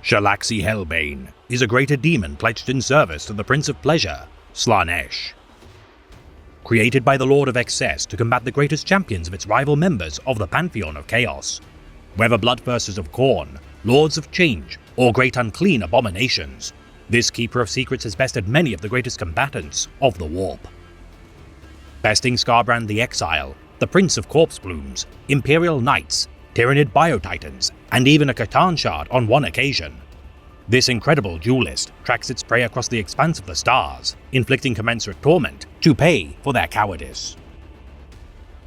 Shalaxi Hellbane is a greater demon pledged in service to the Prince of Pleasure, Slaanesh. Created by the Lord of Excess to combat the greatest champions of its rival members of the Pantheon of Chaos, whether bloodthirsters of Khorne, Lords of Change, or great unclean abominations, this Keeper of Secrets has bested many of the greatest combatants of the Warp. Besting Skarbrand the Exile, the Prince of Corpse Blooms, Imperial Knights, Tyranid Biotitans, and even a Catan Shard on one occasion. This incredible duelist tracks its prey across the expanse of the stars, inflicting commensurate torment to pay for their cowardice.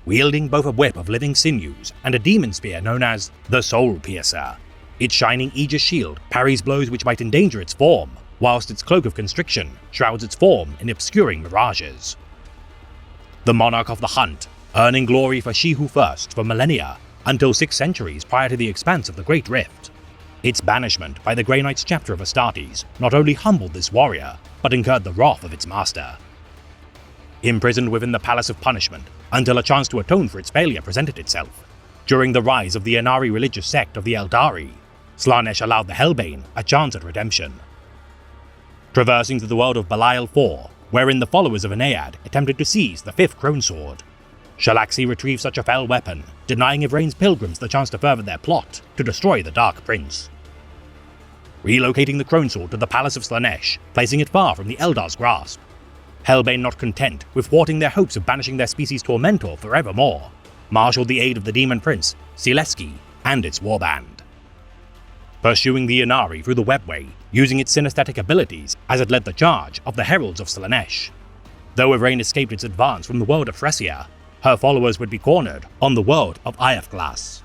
Wielding both a whip of living sinews and a demon spear known as the Soul Piercer, its shining Aegis shield parries blows which might endanger its form, whilst its cloak of constriction shrouds its form in obscuring mirages. The Monarch of the Hunt, earning glory for She Who First for millennia, until 6 centuries prior to the expanse of the Great Rift. Its banishment by the Grey Knights chapter of Astartes not only humbled this warrior, but incurred the wrath of its master. Imprisoned within the Palace of Punishment until a chance to atone for its failure presented itself, during the rise of the Inari religious sect of the Eldari, Slaanesh allowed the Hellbane a chance at redemption. Traversing to the world of Belial IV, wherein the followers of Aenead attempted to seize the 5th Crone Sword, Shalaxi retrieved such a fell weapon, denying Yvrane's pilgrims the chance to further their plot to destroy the Dark Prince. Relocating the Crone Sword to the Palace of Slaanesh, placing it far from the Eldar's grasp, Hellbane, not content with thwarting their hopes of banishing their species' tormentor forevermore, marshaled the aid of the Demon Prince, Sileski, and its warband. Pursuing the Inari through the webway, using its synesthetic abilities as it led the charge of the Heralds of Slaanesh. Though Yvraine escaped its advance from the world of Thressia, her followers would be cornered on the world of Iafglas.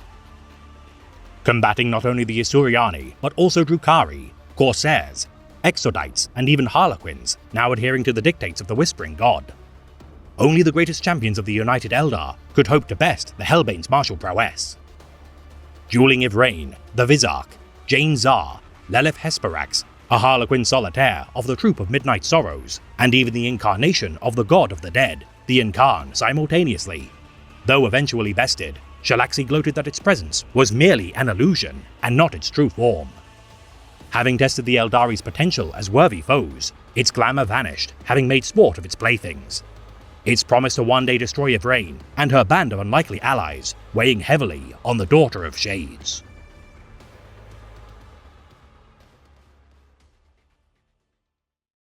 Combating not only the Isuriani, but also Drukhari, Corsairs, Exodites, and even Harlequins, now adhering to the dictates of the Whispering God. Only the greatest champions of the United Eldar could hope to best the Hellbane's martial prowess. Dueling Yvraine, the Vizarch, Jane Zar, Lelith Hesperax, a Harlequin solitaire of the Troop of Midnight Sorrows, and even the incarnation of the God of the Dead, the Incarn, simultaneously. Though eventually bested, Shalaxi gloated that its presence was merely an illusion and not its true form. Having tested the Eldari's potential as worthy foes, its glamour vanished, having made sport of its playthings. Its promise to one day destroy Yvraine and her band of unlikely allies, weighing heavily on the Daughter of Shades.